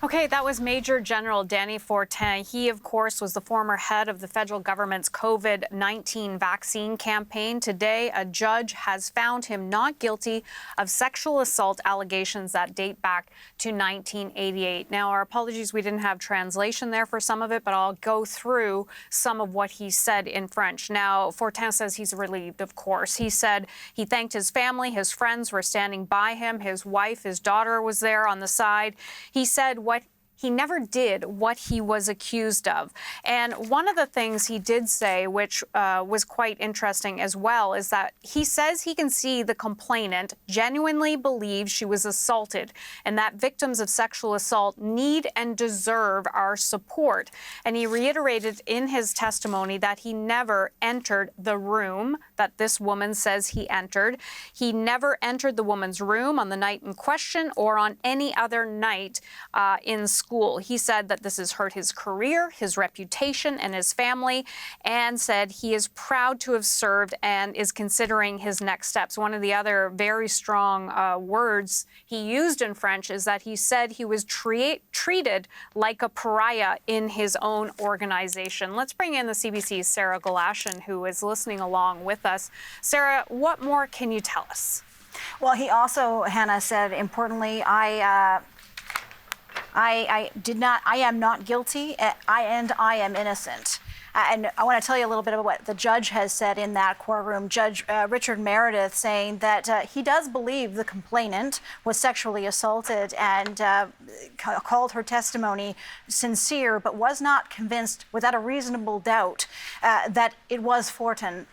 Okay, that was Major General Dany Fortin. He, of course, was the former head of the federal government's COVID-19 vaccine campaign. Today, a judge has found him not guilty of sexual assault allegations that date back to 1988. Now, our apologies, we didn't have translation there for some of it, but I'll go through some of what he said in French. Now, Fortin says he's relieved, of course. He said he thanked his family, his friends were standing by him, his wife, his daughter was there on the side. He said he never did what he was accused of. And one of the things he did say, which was quite interesting as well, is that he says he can see the complainant genuinely believes she was assaulted and that victims of sexual assault need and deserve our support. And he reiterated in his testimony that he never entered the room that this woman says he entered. He never entered the woman's room on the night in question or on any other night in school. He said that this has hurt his career, his reputation, and his family, and said he is proud to have served and is considering his next steps. One of the other very strong words he used in French is that he said he was treated like a pariah in his own organization. Let's bring in the CBC's Sarah Galashan, who is listening along with us. Sarah, what more can you tell us? Well, he also, Hannah, said, importantly, I am not guilty, and I am innocent. And I want to tell you a little bit about what the judge has said in that courtroom. Judge Richard Meredith saying that he does believe the complainant was sexually assaulted and called her testimony sincere, but was not convinced without a reasonable doubt that it was Fortin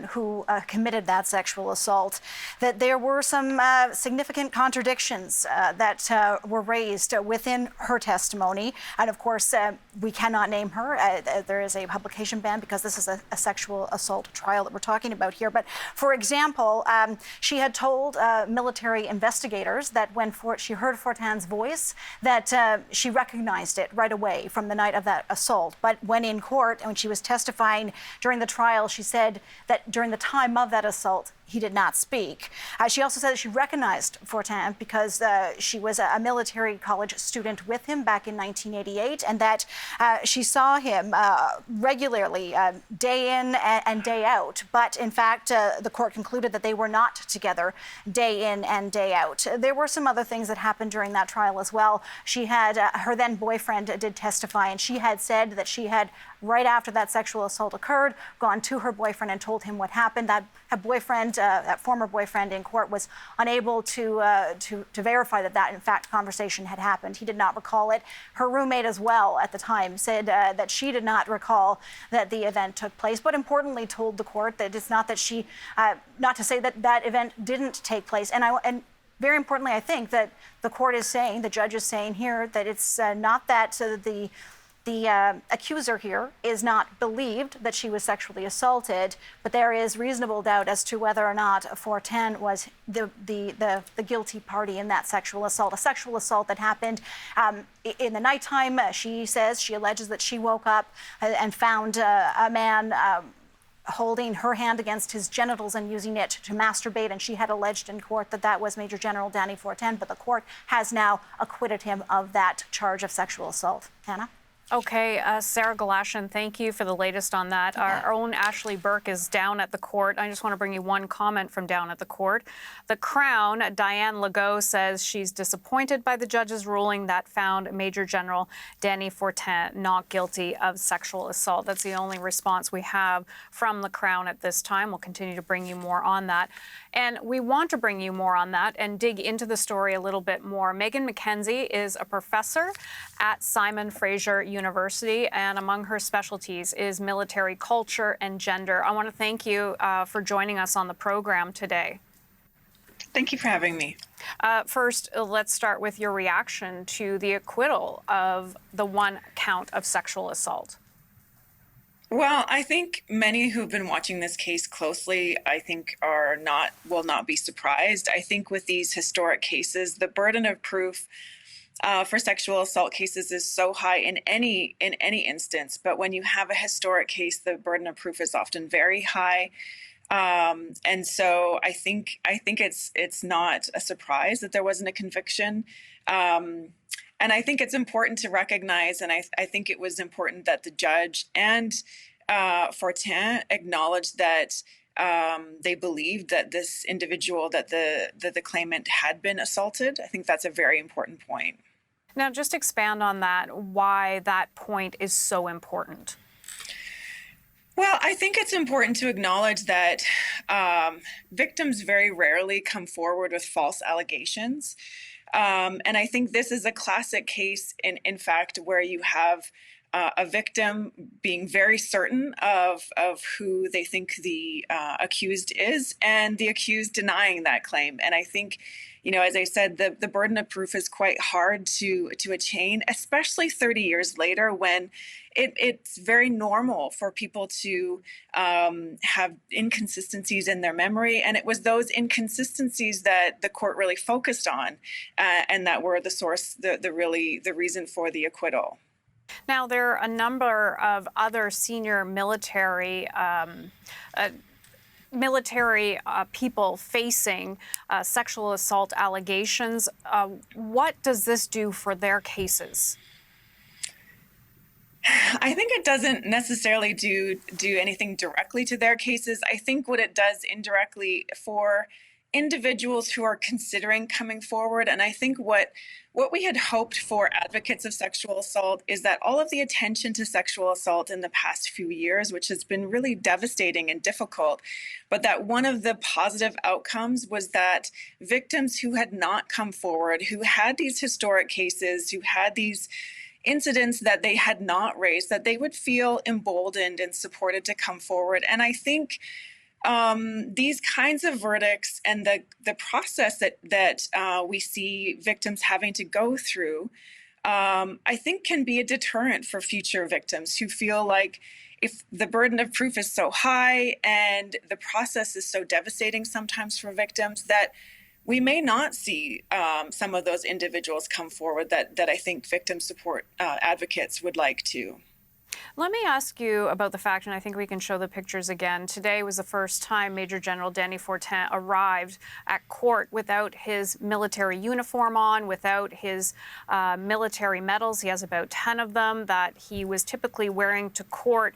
who committed that sexual assault. That there were some significant contradictions that were raised within her testimony. And of course, we cannot name her. There is a publication ban because this is a sexual assault trial that we're talking about here. But for example, she had told military investigators that when she heard Fortin's voice, that she recognized it right away from the night of that assault. But when in court and when she was testifying during the trial, she said that during the time of that assault, he did not speak. She also said that she recognized Fortin because she was a military college student with him back in 1988, and that she saw him regularly, day in and day out. But in fact, the court concluded that they were not together day in and day out. There were some other things that happened during that trial as well. She had, her then boyfriend did testify, and she had said that she had, right after that sexual assault occurred, gone to her boyfriend and told him what happened. That boyfriend, that former boyfriend in court, was unable to verify that in fact conversation had happened. He did not recall it. Her roommate as well at the time said that she did not recall that the event took place, but importantly told the court that it's not that she, not to say that that event didn't take place. And very importantly, I think that the court is saying, the judge is saying here, that it's not that the accuser here is not believed that she was sexually assaulted, but there is reasonable doubt as to whether or not Fortin was the guilty party in that sexual assault. A sexual assault that happened in the nighttime. She alleges that she woke up and found a man holding her hand against his genitals and using it to masturbate, and she had alleged in court that that was Major General Dany Fortin, but the court has now acquitted him of that charge of sexual assault. Hannah? Okay, Sarah Galashan, thank you for the latest on that. Our own Ashley Burke is down at the court. I just want to bring you one comment from down at the court. The Crown, Diane Legault, says she's disappointed by the judge's ruling that found Major General Dany Fortin not guilty of sexual assault. That's the only response we have from the Crown at this time. We'll continue to bring you more on that. And we want to bring you more on that and dig into the story a little bit more. Megan McKenzie is a professor at Simon Fraser University, and among her specialties is military culture and gender. I want to thank you for joining us on the program today. Thank you for having me. First, let's start with your reaction to the acquittal of the one count of sexual assault. Well, I think many who've been watching this case closely, I think will not be surprised. I think with these historic cases, the burden of proof for sexual assault cases is so high in any instance. But when you have a historic case, the burden of proof is often very high. And so I think it's not a surprise that there wasn't a conviction. And I think it's important to recognize, and I think it was important that the judge and Fortin acknowledged that they believed that this individual, that the claimant had been assaulted. I think that's a very important point. Now, just expand on that, why that point is so important. Well, I think it's important to acknowledge that victims very rarely come forward with false allegations. And I think this is a classic case, in fact, where you have a victim being very certain of who they think the accused is, and the accused denying that claim. And I think, as I said, the burden of proof is quite hard to attain, especially 30 years later, when it's very normal for people to have inconsistencies in their memory. And it was those inconsistencies that the court really focused on, and that were the source, the reason for the acquittal. Now, there are a number of other senior military people facing sexual assault allegations. What does this do for their cases? I think it doesn't necessarily do anything directly to their cases. I think what it does indirectly for individuals who are considering coming forward, and I think what we had hoped for advocates of sexual assault is that all of the attention to sexual assault in the past few years, which has been really devastating and difficult, but that one of the positive outcomes was that victims who had not come forward, who had these historic cases, who had these incidents that they had not raised, that they would feel emboldened and supported to come forward. And I think these kinds of verdicts and the process that we see victims having to go through, I think can be a deterrent for future victims who feel like, if the burden of proof is so high and the process is so devastating sometimes for victims, that we may not see some of those individuals come forward that I think victim support advocates would like to. Let me ask you about the fact, and I think we can show the pictures again. Today was the first time Major General Dany Fortin arrived at court without his military uniform on, without his military medals. He has about 10 of them that he was typically wearing to court.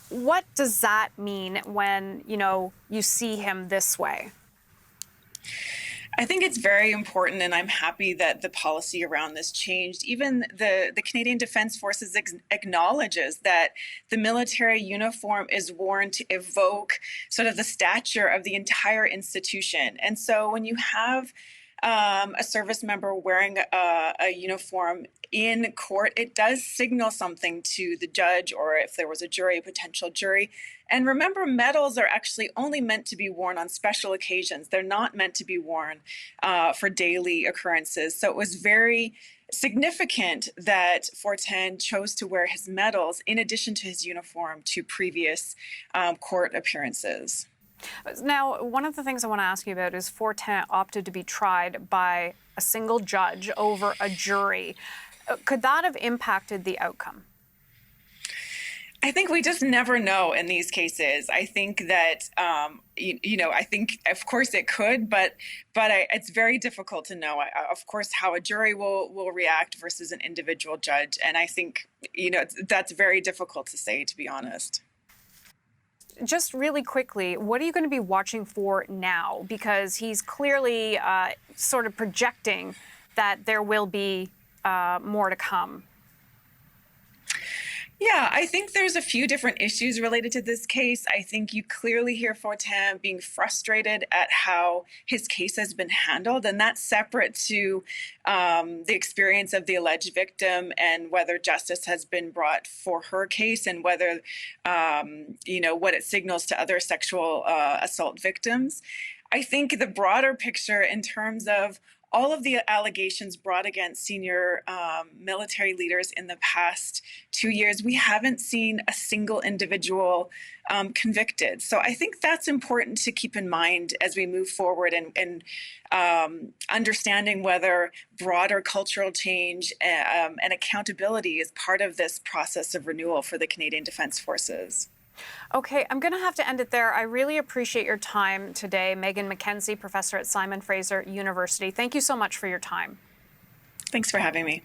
What does that mean when, you see him this way? I think it's very important, and I'm happy that the policy around this changed. Even the Canadian Defence Forces acknowledges that the military uniform is worn to evoke sort of the stature of the entire institution. And so when you have a service member wearing a uniform in court, it does signal something to the judge, or if there was a jury, a potential jury. And remember, medals are actually only meant to be worn on special occasions. They're not meant to be worn for daily occurrences. So it was very significant that Fortin chose to wear his medals in addition to his uniform to previous court appearances. Now, one of the things I want to ask you about is Fortin opted to be tried by a single judge over a jury. Could that have impacted the outcome? I think we just never know in these cases. I think that, I think, of course, it could, but it's very difficult to know, of course, how a jury will react versus an individual judge. And I think, that's very difficult to say, to be honest. Just really quickly, what are you going to be watching for now? Because he's clearly sort of projecting that there will be more to come. Yeah, I think there's a few different issues related to this case. I think you clearly hear Fortin being frustrated at how his case has been handled, and that's separate to the experience of the alleged victim and whether justice has been brought for her case, and whether, what it signals to other sexual assault victims. I think the broader picture in terms of all of the allegations brought against senior military leaders in the past 2 years, we haven't seen a single individual convicted. So I think that's important to keep in mind as we move forward and understanding whether broader cultural change and accountability is part of this process of renewal for the Canadian Defence Forces. Okay, I'm going to have to end it there. I really appreciate your time today. Megan McKenzie, professor at Simon Fraser University. Thank you so much for your time. Thanks for having me.